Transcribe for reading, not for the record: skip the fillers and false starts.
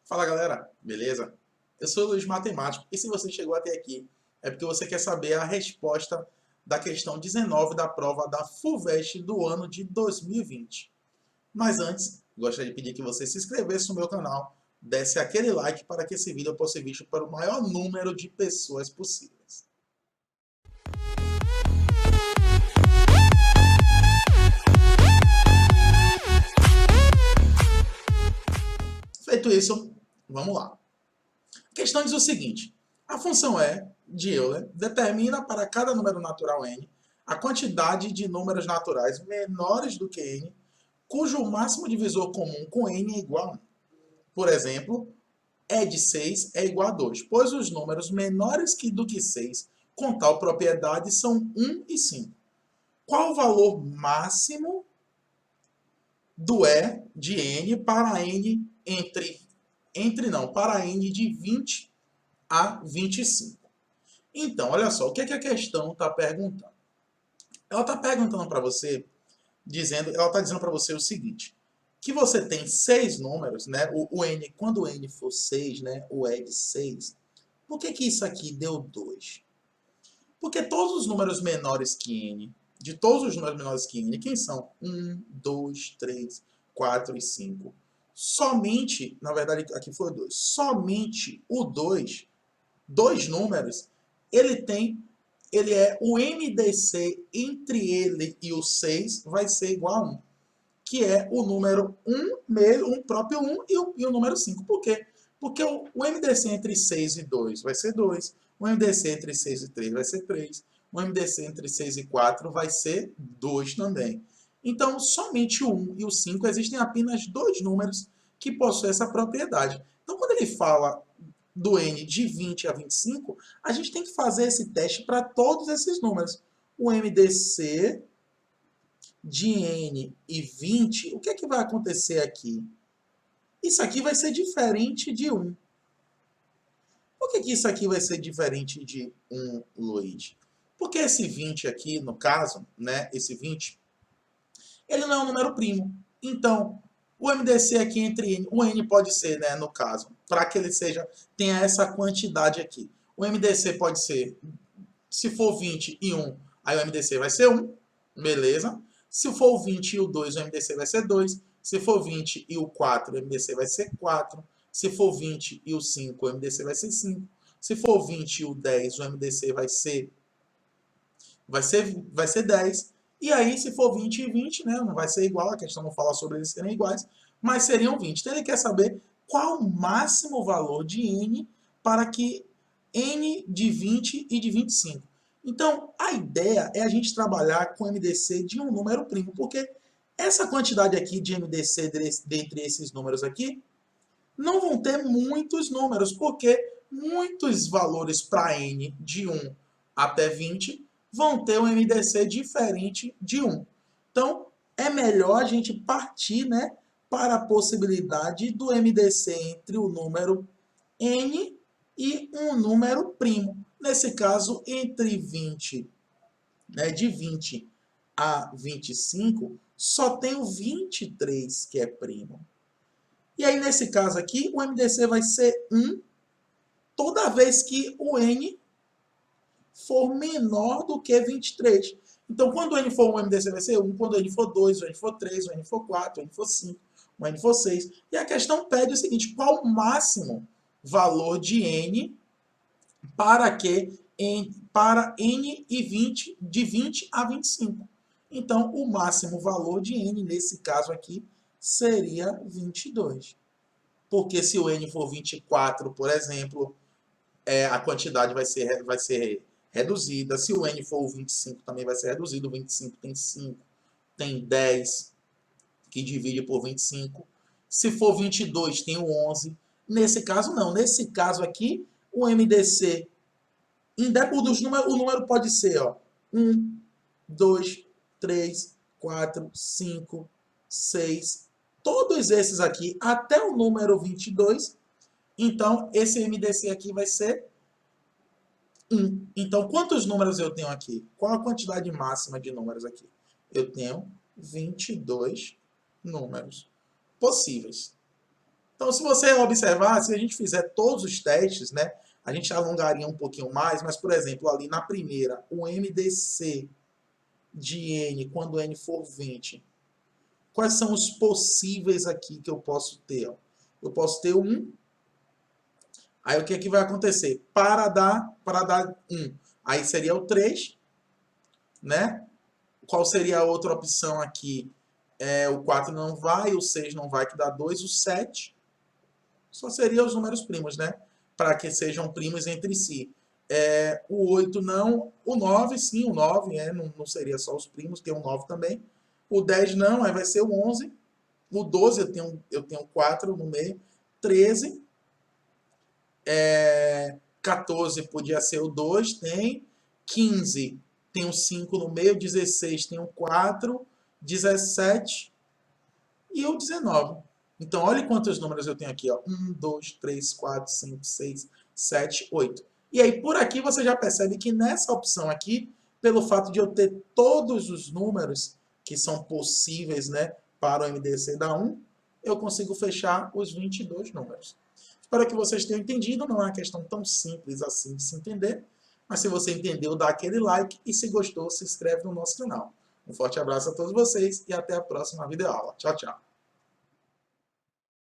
Fala galera, beleza? Eu sou o Luiz Matemático e se você chegou até aqui é porque você quer saber a resposta da questão 19 da prova da FUVEST do ano de 2020. Mas antes, gostaria de pedir que você se inscrevesse no meu canal, desse aquele like para que esse vídeo possa ser visto para o maior número de pessoas possíveis. Feito isso, vamos lá. A questão diz o seguinte: a função E de Euler determina para cada número natural n a quantidade de números naturais menores do que n, cujo máximo divisor comum com n é igual a 1. Por exemplo, E de 6 é igual a 2, pois os números menores do que 6 com tal propriedade são 1 e 5. Qual o valor máximo do E de n para n para n de 20 a 25. Então, olha só, o que a questão está perguntando? Ela está perguntando para você, ela está dizendo para você o seguinte, que você tem 6 números, né? O n, quando o n for 6, né? O E de 6, por que isso aqui deu 2? Porque todos os números menores que n, de todos os números menores que n, quem são? 1, 2, 3, 4 e 5. Somente, na verdade aqui foi 2, somente o 2, dois números, ele é o MDC entre ele e o 6 vai ser igual a 1, que é o número 1, o próprio 1 e o número 5. Por quê? Porque o MDC entre 6 e 2 vai ser 2, o MDC entre 6 e 3 vai ser 3, o MDC entre 6 e 4 vai ser 2 também. Então, somente o 1 e o 5 existem apenas dois números que possuem essa propriedade. Então, quando ele fala do n de 20 a 25, a gente tem que fazer esse teste para todos esses números. O MDC de n e 20, o que é que vai acontecer aqui? Isso aqui vai ser diferente de 1. Por que isso aqui vai ser diferente de 1, Luiz? Porque esse 20 aqui, no caso, né, esse 20, ele não é um número primo. Então, o MDC aqui entre n, o n pode ser, né, no caso, para que ele tenha essa quantidade aqui. O MDC pode ser, se for 20 e 1, aí o MDC vai ser 1, beleza? Se for o 20 e o 2, o MDC vai ser 2. Se for 20 e o 4, o MDC vai ser 4. Se for 20 e o 5, o MDC vai ser 5. Se for 20 e o 10, o MDC vai ser 10. E aí, se for 20 e 20, né, não vai ser igual, a questão não fala sobre eles serem iguais, mas seriam 20. Então, ele quer saber qual o máximo valor de n para que n de 20 e de 25. Então, a ideia é a gente trabalhar com MDC de um número primo, porque essa quantidade aqui de MDC dentre esses números aqui não vão ter muitos números, porque muitos valores para n de 1 até 20 vão ter um MDC diferente de 1. Então, é melhor a gente partir, né, para a possibilidade do MDC entre o número n e um número primo. Nesse caso, entre 20, né, de 20 a 25, só tem o 23 que é primo. E aí, nesse caso aqui, o MDC vai ser 1 toda vez que o n for menor do que 23. Então, quando o n for 1, o MDC vai ser 1. Quando o n for 2, o n for 3, o n for 4, o n for 5, o n for 6. E a questão pede o seguinte: qual o máximo valor de n para n e 20, de 20 a 25? Então, o máximo valor de n, nesse caso aqui, seria 22. Porque se o n for 24, por exemplo, a quantidade vai ser reduzida. Se o n for 25, também vai ser reduzido. O 25 tem 5, tem 10, que divide por 25. Se for 22, tem o 11. Nesse caso, não. Nesse caso aqui, o MDC, o número pode ser 1, 2, 3, 4, 5, 6. Todos esses aqui, até o número 22. Então, esse MDC aqui vai ser 1. Então, quantos números eu tenho aqui? Qual a quantidade máxima de números aqui? Eu tenho 22 números possíveis. Então, se você observar, se a gente fizer todos os testes, né, a gente alongaria um pouquinho mais, mas, por exemplo, ali na primeira, o MDC de N, quando N for 20, quais são os possíveis aqui que eu posso ter? Eu posso ter 1. Aí o que é que vai acontecer? Para dar 1, aí seria o 3, né? Qual seria a outra opção aqui? O 4 não vai, o 6 não vai, que dá 2, o 7. Só seria os números primos, né? Para que sejam primos entre si. O 8 não, o 9 sim, o 9 não seria só os primos, tem o 9 também. O 10 não, aí vai ser o 11. O 12 eu tenho 4 no meio. 13. 14 podia ser o 2, tem. 15 tem o 5 no meio. 16 tem o 4. 17 e o 19. Então, olha quantos números eu tenho aqui. Ó. 1, 2, 3, 4, 5, 6, 7, 8. E aí, por aqui, você já percebe que nessa opção aqui, pelo fato de eu ter todos os números que são possíveis, né, para o MDC da 1, eu consigo fechar os 22 números. Espero que vocês tenham entendido. Não é uma questão tão simples assim de se entender. Mas se você entendeu, dá aquele like. E se gostou, se inscreve no nosso canal. Um forte abraço a todos vocês e até a próxima videoaula. Tchau, tchau.